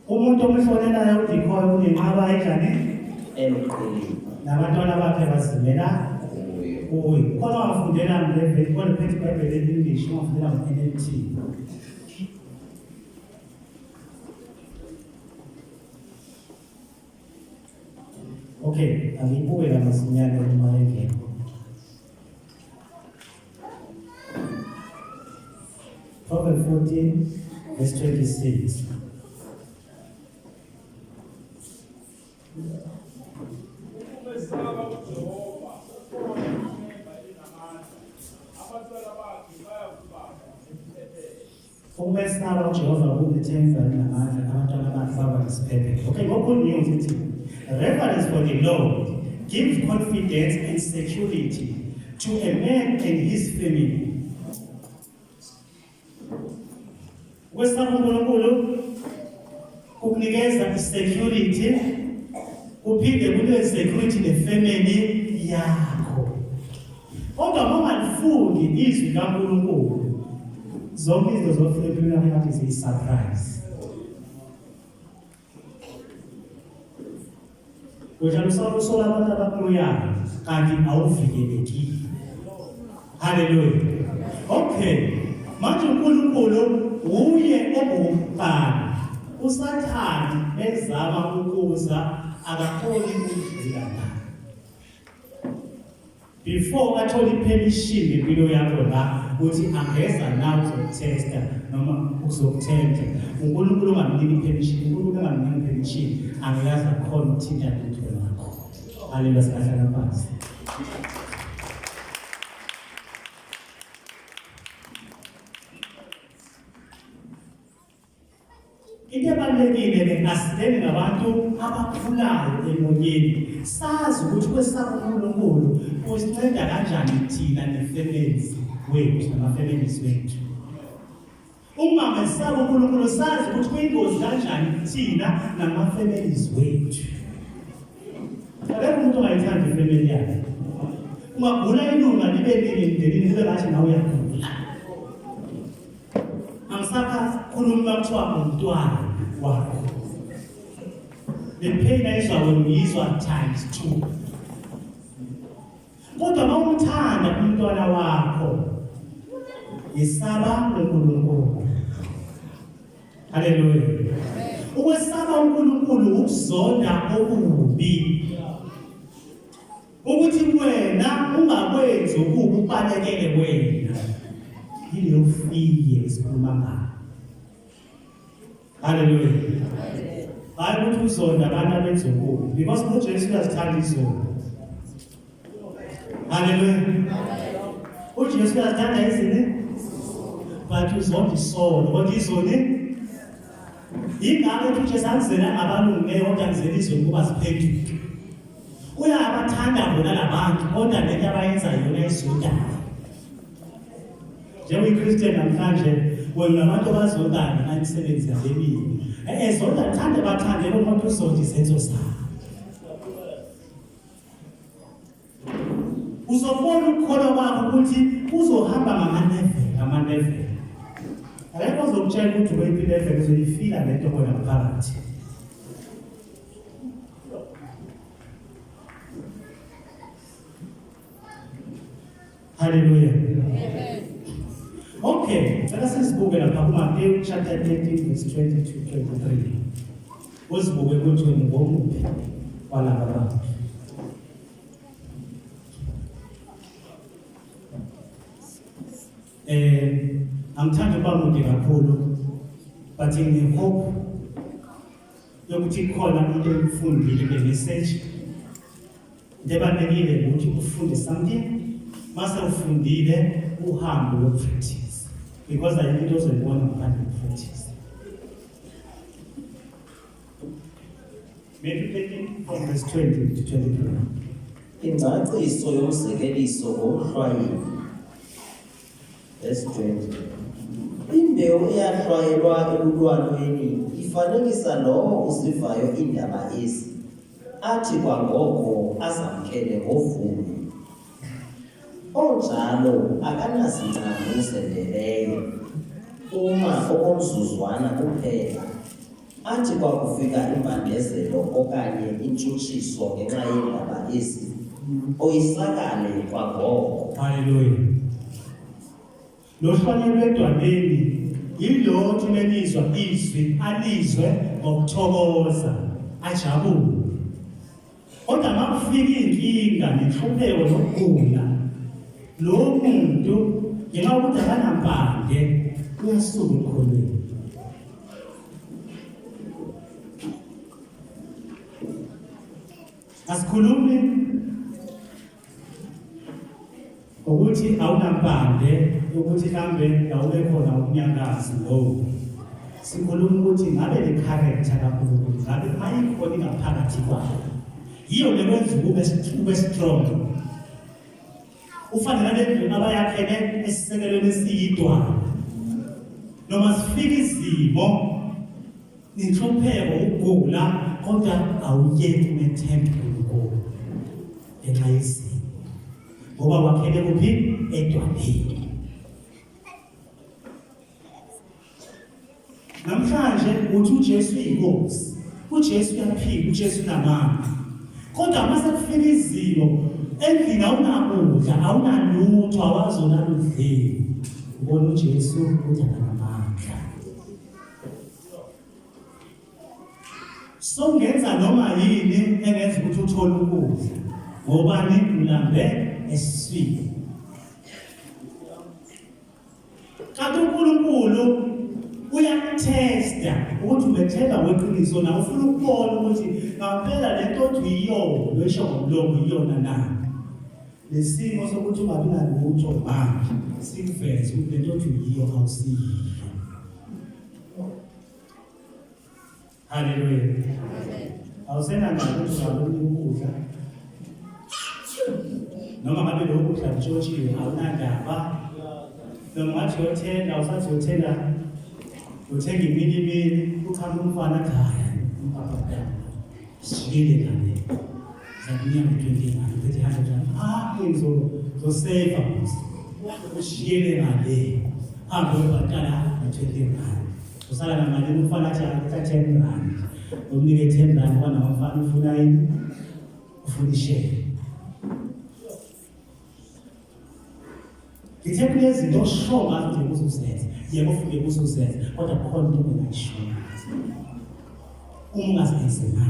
Umuntu omhlonelayo undikhoyo unenqaba enjani? Emqilima nabantwana bakhe bazimela kuyo. Khona wafundela ngeveli khona phethi iBhayibheli English wafundela ngo-NLT. Okay, angibuke la masinyane uma engekho. Proverbs 14 verse 26. Ukumesaba uJehova kunethemba namandla abantwana bakhe baba nesiphephetho. Okay, good news ithi reverence for the Lord gives confidence and security to a man and his family. Ukwesaba uNkulunkulu kukunikeza security, kuphinde kube security nefamily yakho. Kodwa uma ungalifuni izwi kaNkulunkulu, zonke izinto zofika empilweni yakho ziyi-surprise. Njalo usola abantu abakuloyayo kanti awuvikelekile. Hallelujah. Okay. Manje uNkulunkulu uye obuqala. USathane ezama ukuza akakhoni ukudlula naye. Before athole ipermission ngempilo yakho la ukuthi angeza nawe uzokutesta noma ukuzokuthenga. uNkulunkulu ungamniki ipermission, uNkulunkulu ungamniki ipermission, angayazi akhona ukuthinta lutho lakho. Haleluya, sihlala phansi. Into ebalulekile asideni ngabantu abakhulayo emoyeni. Sazi ukuthi kwesaba uNkulunkulu usinceda kanjani thina nefamilies wethu nama-families wethu. Uma mesaba uNkulunkulu sazi ukuthi kuyingozi kanjani thina nama-families wethu. Akekho umuntu ongayithandi ifamily yakhe. Ungagula ilunga libe linye emndenini kube ngathi nawe uyagula. Angisapha khuluma kuthiwa umntwana wakho. The pain ayizwa uyizwa times 2. Kodwa uma umthanda umntwana wakho, yesaba uNkulunkulu. Hallelujah. Ukwesaba uNkulunkulu ukuzonda okubi. Ukuthi wena ungakwenzi ukuba ubalekele wena. Yileyo fiye esikhuluma ngayo. Hallelujah. Hayi ukuthi uzonda abantu abenza okubi, because uJesu uyazithanda izono. Hallelujah. uJesu uyazithanda izini, but uzonda isono. Kodwa izoni ingakho uJesu akuzela abalungileyo kodwa akuzela izoni kuba ziphenduke. Uyabathanda bona labantu kodwa lento abayenza yona izondayo. Njengoyikristian namhlanje wena abantu abazondayo anisebenzi yabemini. Zonda thande bathande lo muntu uzonda izenzo zabo. Uzobona ukukholwa kwakho ukuthi uzohamba ngama-level. Akekho ozokutshela ukuthi wephi level uzoyifila lento khona phakathi. Hallelujah. Okay, ngicela sizibuke lapha kuMateyu chapter 13 verse 20-23. Uzibuke ukuthi ngomuphi walaba bantu. Angithandi ukuba mude kakhulu, but ngihope yokuthi khona into oyifundile le message. Into ebalulekile ukuthi ufunde something, mase ufundile uhambe uyopractice, because ayikho into ozoyibona ngaphandle kokupractice. Matthew 13 from verse 20-23. Ingcaciso yomzekeliso ngomhlwayeli. Verse 20. Imbewu eyahlwayelwa ebulwaneni ifanekisa lowo uzivayo indaba ezi, athi kwangoko azamkele ngovuyo. Onjalo akanazincam uzendeleyo, uma okomzuzwana kuphela, athi kwakufika imbandezelo okanye intshutshiso ngenxa yeendaba ezi, oyisakale kwangoko. Hallelujah. Lo hlwanyelo edwaleni yilo thimenizwa izwi alizwe ngokuthokoza ajabule. Kodwa makufika inkinga nenhlupheko nokugula, lo muntu ngenxa yokuthi akanampande uyasuka ekholweni. Asikhulumi ukuthi awunampande ukuthi mhlambe awube khona ukunyakaza lo. Sikhuluma ukuthi ngabe le character kakhulu, ngabe mayikhona ingaphakathi kwakho. Yiyo le kwenza ube strong. Ufane nalendlu abayakhele esisekelweni esiyidwana. Noma sifika izimo, inhlupheko, ukugula, kodwa awuyeki umethembe kuNkulunkulu ngenxa yezimo. Ngoba wakhele kuphi? Edwaneni. Namhlanje uthi uJesu uyinkosi, uJesu uyaphila, uJesu unamandla. Kodwa mase kufika izimo, endlini awunakudla, awunalutho, awazonaludleni, ubona uJesu ukuthi akanamandla. So ngenza noma yini engenza ukuthi uthole ukudla, ngobani ulambe esiswini. Kanti uNkulunkulu uyakuthesta ukuthi umethemba weqiniso na ufuna ukubona ukuthi ngampela lento othi uyiyona besho ngomlomo iyona na. Lesimo sokuthi ungabi nalutho manje sikuveze ukuthi lento othi uyiyo awusiyo. Hallelujah. Awusena ukuthi ungaloni ukudla. Noma ngabe lokhu kudla kutshotshiwe awunandaba. Noma ngathi uyothenga usathi uyothenga uthenga imini ukhamba umfana ekhaya umpapha sijile ngale zakunyanga 20 ngale bethi hamba ngizoseva usijile ngale hamba ubhatala 20 ngale usala namali umfana athi athathe 10 rand umnike 10 rand kwana umfana ufuna yini ufuna ishare. Ngithe kunezinto oshonga nje kuzozenza, yebo ufike kuzozenza, kodwa khona into engayishona. Ungazenze nayo.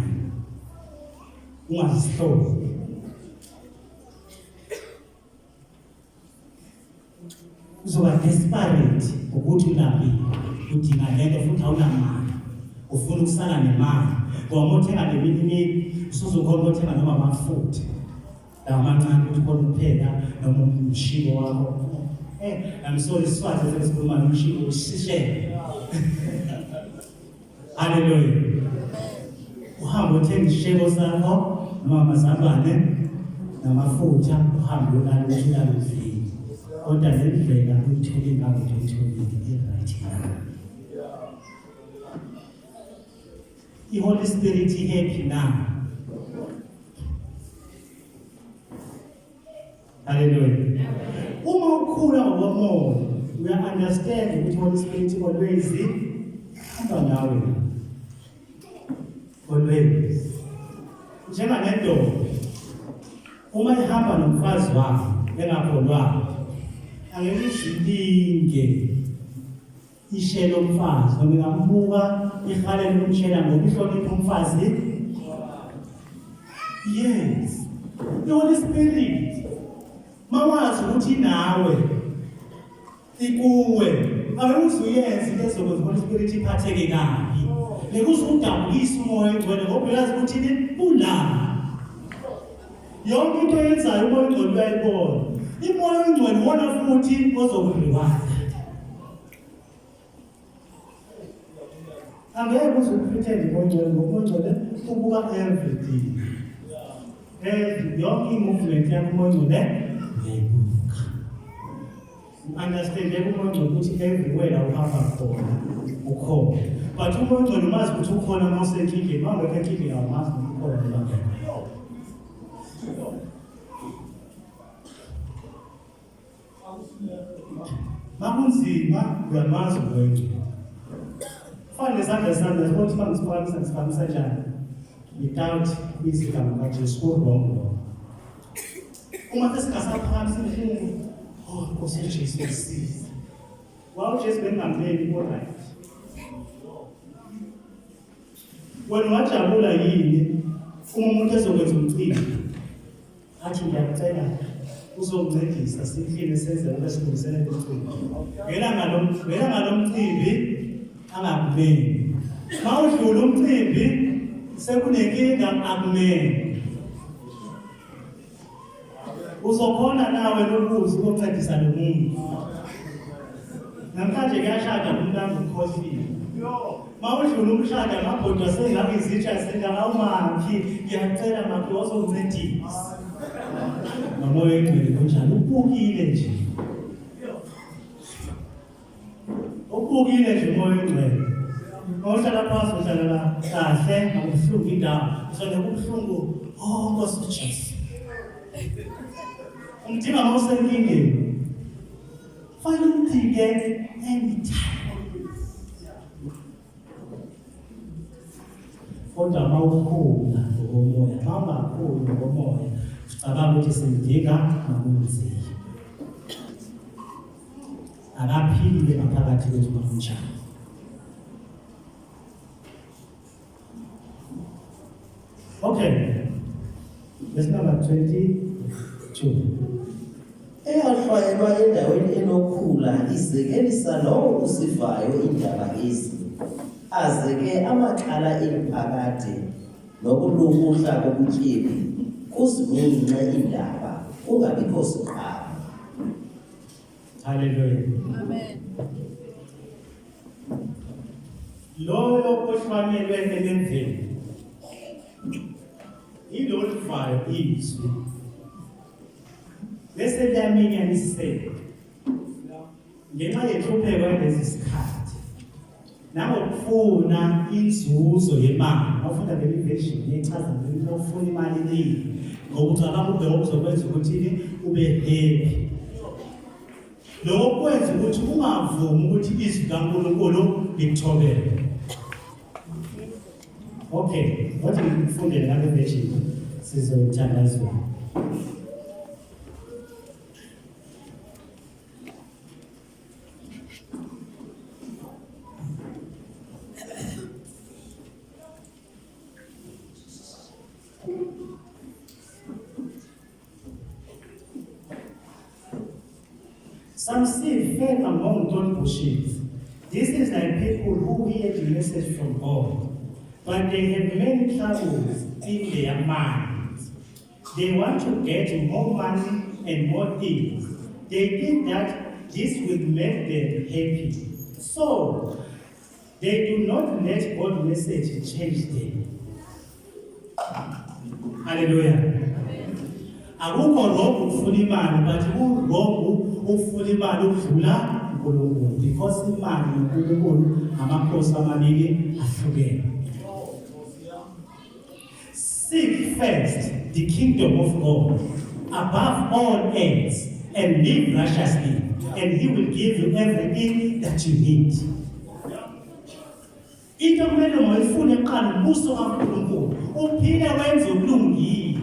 Ungazihlobo. Uzoba desperate ukuthi ulambile, udinga lento futhi awunamali. Ufuna ukusala nemali. Ngoba uthenga nemini usuzokhona ukuthenga noma amafutha. La mancane ukuthi khona ukupheka noma umshilo wakho. I'm sorry, Swati, this is my machine. Hallelujah. Uhambo uthenga ishebo sakho noma amazambane namafutha uhambe uyolala udlile. Kodwa lendlela uyithole ngayo uyithole right now. The Holy Spirit is happy now. Hallelujah. Uma ukhula ngokomoya, we understand ukuthi Holy Spirit always hamba nawe. Always. Njenganendoda, uma ihamba nomfazi wakho engakholwanga, angeke izilinge ishelo umfazi noma ngambuka ihalele umshela ngoba ihlonipha umfazi. Yes, the Holy Spirit mawazi ukuthi nawe ikuwe awuzuyenza into ezokwenza Holy Spirit iphatheke kabi lekuzudabulisa umoya engcwele ngoba uyazi ukuthi ulapha yonke into eyenzayo umoya engcwele uyayibona. Imoya engcwele wona futhi ozokuriwada. Angeke uzupretend umoya engcwele ngoba umoya engcwele ubuka everything. Yonke movement yakho umoya engcwele uyayibuka. Understand umoya engcwele ukuthi everywhere la uhamba khona ukhona. But umoya engcwele umazi ukuthi ukhona uma usenkingeni, uma ungekho enkingeni awumazi ukuthi ukhona la. Makunzima uyamazi umoya. Fane nesandla sami ukuthi mangisiphakisa njani. Without izigaba kaJesu wrong. Uma sesingasaphansi simhlungu, oh Nkosi Jesu usize. Jesu bengamleli right. Wena wajabula yini uma umuntu ezokwenza umcimbi? Athi ngiyakucela uzongincedisa siphile senze ubesilungiselela umcimbi. Ngela ngalomcimbi angakumeli. Mawudlula umcimbi sekunenkinga akumele. Uzokhona nawe lokuzi ukuncedisa lo muntu. Namhlanje kuyashada umntwana ukhohliwe. Mawudlula umshado amabhodwa sengabe izitsha sengawumakhi ngiyacela makho ozongincedisa. Moya engcwele kunjani ubukile nje. Ubukile nje moya engcwele. Mawuhlala phansi uhlala kahle akubuhlungu indawo. Uhlala kubuhlungu Nkosi Jesu. Umdinga mawusenkingeni. Fanele umdinge anytime. Kodwa mawukhula ngokomoya, mawungakhuli ngokomoya, ucabanga ukuthi simdinga makunzima. Akaphilile ngaphakathi kwethu makunjani. Okay, let's number 22. Eyahlwayelwa endaweni enokhula izekelisa lowo usifayo indaba ezi. Azeke amakhala eliphakade nokulukuhla kobutyebi kuziminxe indaba kungabikho siqalo. Hallelujah. Amen. Loyo oshwanelwe emenzweni ilolifayo izwi bese liyaminyaniseka ngenxa yenhlupheko yalesi sikhathi nangokufuna inzuzo yemali. Awufunda le version echaza ukuthi ufuna imali eningi ngokuthi akakube okuzokwenza ukuthi ube happy. Lokho kwenza ukuthi ungavumi ukuthi izwi kaNkulunkulu likuthobele. Okay, what ngifundele ngale version sizoyithandazwa. Some seed fell among thorn bushes. This is like people who hear the message from God, but they have many troubles in their minds. They want to get more money and more things. They think that this will make them happy. So, they do not let God's message change them. Hallelujah. Akukho wrong ukufuna imali, but wrong ukufuna imali ukudlula uNkulunkulu, because imali noNkulunkulu amakhosi amabili ahlukene. Seek first the kingdom of God above all else and live righteously, and He will give you everything that you need. Into kumele mayifune kuqala ubuso kaNkulunkulu, uphile wenze okulungile.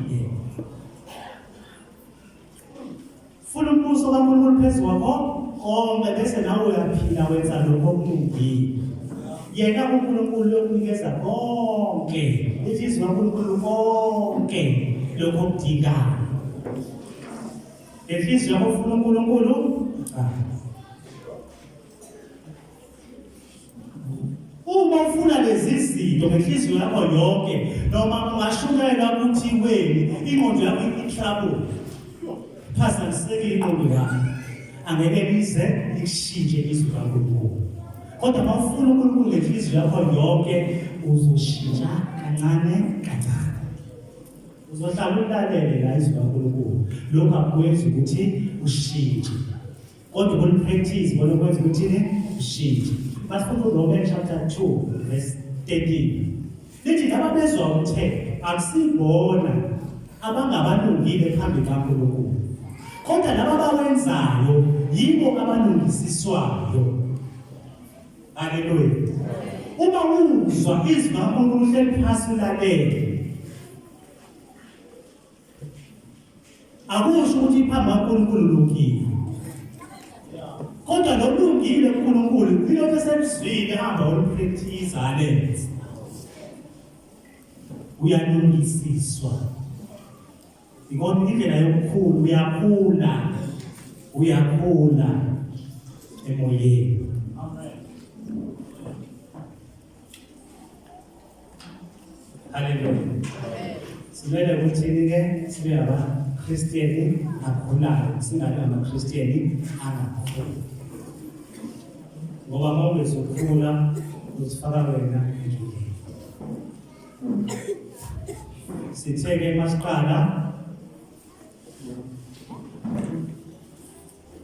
Funa umbuso umbuso kaNkulunkulu phezu kwakho konke bese nawe uyaphila wenza lokho okulungile. Yena uNkulunkulu lokunikeza konke, inhliziyo kaNkulunkulu konke lokho okudingayo. Inhliziyo yakho ufuna uNkulunkulu uma ufuna lezi zinto ngenhliziyo yakho yonke, noma ungashukela kuthiweni ingqondo yakho itrouble, phazamisekile ingqondo yakho, angeke lize likushintshe izwi kaNkulunkulu. Kodwa uma ufuna uNkulunkulu ngenhliziyo yakho yonke, uzoshintsha kancane kancane. Uzohlala ulalele la izwi kaNkulunkulu. Lokho akwenzi ukuthi ushintshe, kodwa ulipractice bona kwenza ukuthi ushintshe. Basifunda uRomans chapter 2 verse 13. Lithi laba bezwa umthetho akusibona abangabalungile phambi kaNkulunkulu, kodwa laba abawenzayo yibo abalungisiswayo. Haleluya. Uma uzwa izwi kaNkulunkulu uhleli phansi ulalele, akusho ukuthi phambi kaNkulunkulu ulungile, kodwa lokulungile kuNkulunkulu yilokho esemzwini hamba ulipractice alenze. Uyalungisiswa. Ingona indlela yokukhula, uyakhula emoyeni. Amen. Haleluya. Simele ukuthi-ke sibe abaKhristiyeni akhulayo, singabi amaKhristiyeni angakhuli. Ngoba uma ubezokhula uzifaka wena endleleni. Sithe-ke masiqala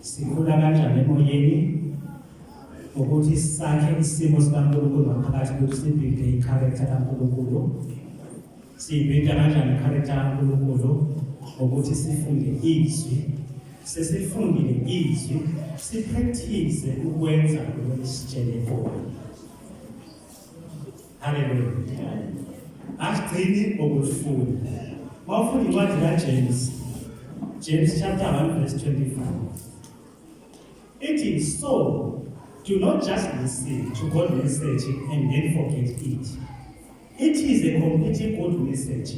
sikhula kanjani emoyeni, ukuthi sakhe isimo sikaNkulunkulu ngaphakathi kwethu, sibhide i-character kaNkulunkulu. Siyibhida kanjani i-character kaNkulunkulu? Ukuthi sifunde izwi, sesifundile izwi, sipractice ukwenza lokho esitshele khona. Haleluya. Asigcini ngokufunda. Mawufunda incwadi kaJames, James chapter 1 verse 25. It is so, do not just listen to God's message and then forget it. It is a completely good message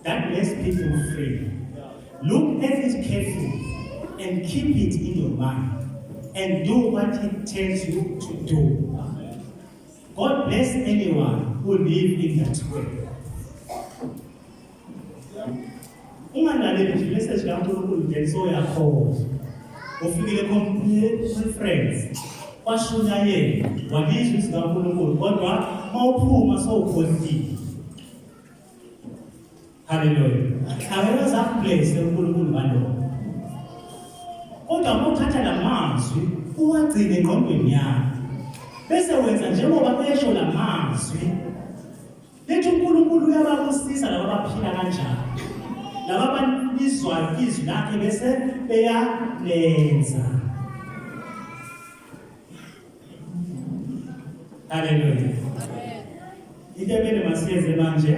that makes people free. Look at it carefully and keep it in your mind and do what it tells you to do. God bless anyone who live in that way. Ungalaleli nje message kaNkulunkulu nje soyakhoza. Ufikile conference kwashuna yena walizwa izwi kaNkulunkulu, kodwa mawuphuma sowukhohliwe. Haleluya. Awenza place uNkulunkulu ngalokho. Kodwa uma uthatha la mazwi uwagcine engqondweni yakho, bese wenza njengoba esho la mazwi. Lethu uNkulunkulu uyababusisa laba abaphila kanjani, laba abanizwayo izwi lakhe bese beyalenza. Haleluya. Into emele masiyenze manje,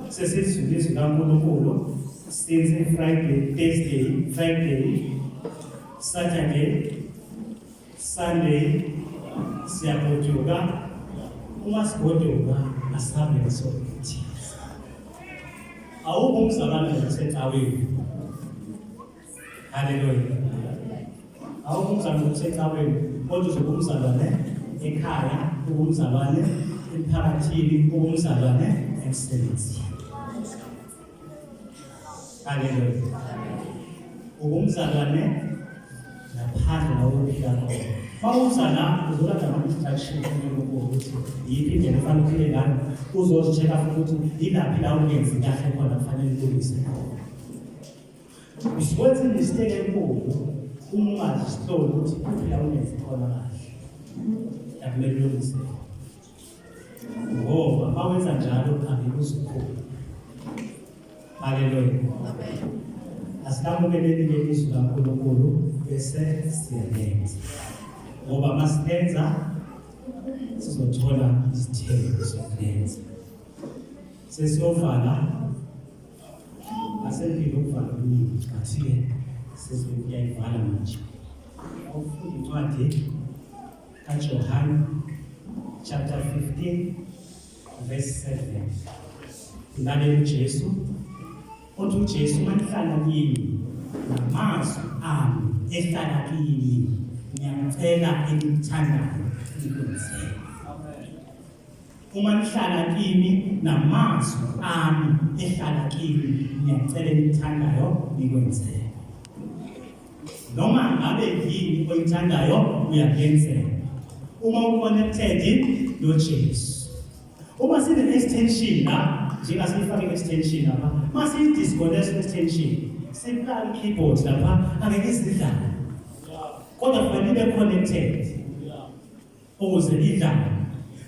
sesizwile izwi kaNkulunkulu since Friday, Thursday, Friday, Saturday, Sunday, siyagoduka. Uma sigoduka asihambe ngesokuthi awukho umzalwane osecaweni. Haleluya. Awukho umzalwane osecaweni, kodwa uzoba umzalwane ekhaya, umzalwane emphakathini, umzalwane emsebenzini. Haleluya. Umzalwane ngaphandle nawuphila khona. Mawuzala uzolanda ama-instruction ukuthi yiphi indlela efanele uphile ngayo, uzozi-check-a futhi ukuthi yilaphi la ungenzi kahle khona kufanele ulungise khona. Usikwenza imistake enkulu uma ungazihloli ukuthi yiphi la ungenzi khona kahle, akumele ulungise. Ngoba uma wenza njalo angeke uzukhula. Haleluya. Asilamukeleni-ke izwi kaNkulunkulu bese siyalenza. Ngoba masilenza sizothola izithelo zokulenza. Sesiyovala asempilo ukuvala okuningi, but-ke sesiyayivala manje. Awufunda incwadi kaJohane chapter 15 verse 7. Lalela uJesu. Uthi uJesu manihlala kini namazwi ami ehlala kini ngiyacela engithandayo nikwenzele. Uma nihlala kimi namazwi ami ehlala kimi ngiyacela engithandayo nikwenzele. Noma ngabe yini oyithandayo uyakenzela. Uma uconnected noJesu. Uma sine extension la njengasifake extension lapha mase disconnect extension simple keyboard lapha angeke isidlala kodwa kufanele be connected ukuze idlale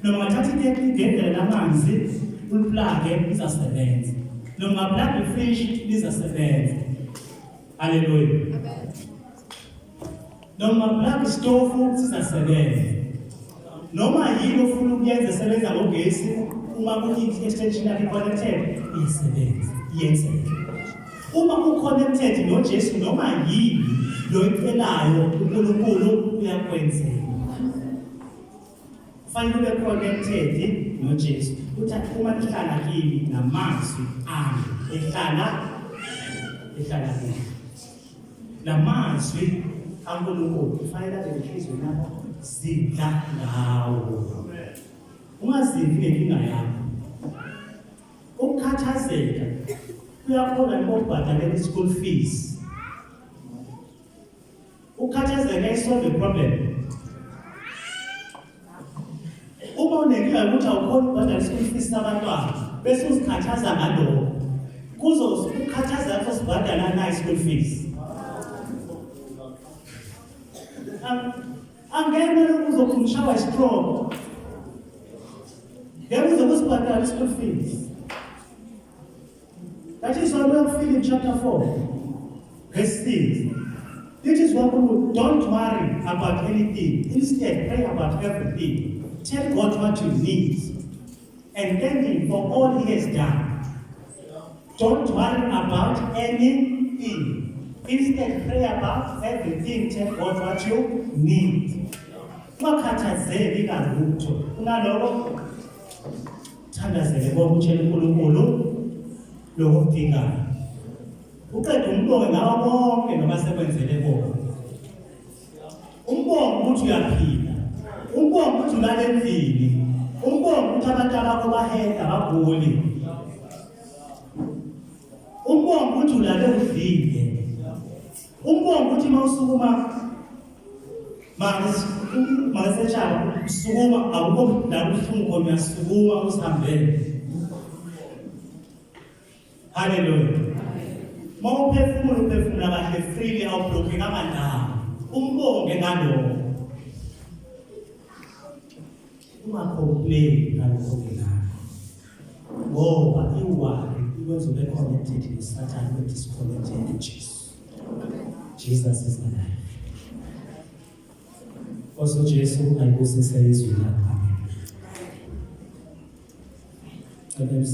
noma ngathatha igedlela lamanzi uplug izasebenza noma plug ifresh izasebenza. Haleluya. Amen. Noma plug stove sizasebenza noma yini ofuna ukuyenza sebenza ngogesi. Uma kuni-extension yakho connected, iyasebenza, iyenzelwe. Uma uconnected noJesu noma yini loyicelayo uNkulunkulu uyakwenzela. Kufanele ube connected noJesu. Uthi uma nihlala kimi namazwi ami ehlala kimi. Lamazwi kaNkulunkulu kufanele abe inhliziyo yakho zidla ngawo. Ungazivi ngenkinga yakho. Ukukhathazeka kuyakhona ngokubhadalela school fees. Ukukhathazeka isolve problem. Uma unenkinga ukuthi awukhoni ukubhadala school fees sabantwana bese uzikhathaza ngalokho. Ukukhathaza yakho sibhadala na school fees. Angeke uzokhumshawa stroke. There is a hospital school fees. That is why we are in chapter 4, verse 6. This is why we don't worry about anything. Instead, pray about everything. Tell God what you need. And thank Him for all He has done. Don't worry about anything. Instead, pray about everything. Tell God what you need. Makhathazeki kalutho. Unaloko thandazele kokutshela uNkulunkulu lokudingayo. Uqeda umbonge ngawo bonke noma sekwenzele konke. Umbonge ukuthi uyaphila. Umbonge ukuthi ulale endlini. Umbonge ukuthi abantu bakho baheda abaguli. Umbonge ukuthi ulale udlile. Umbonge ukuthi mawusukuma Masechaba, Suma, I walk down from Konya, Suma was Hambe. Hallelujah. More perfume, I have freely outlooking up and down. Umbo, Genado. Uma complain, and looking at. Oh, but you are to be connected in Satan, but disconnected to Jesus. Jesus is alive. Also, Jesu ayibusisa izwi lakhe. Amen.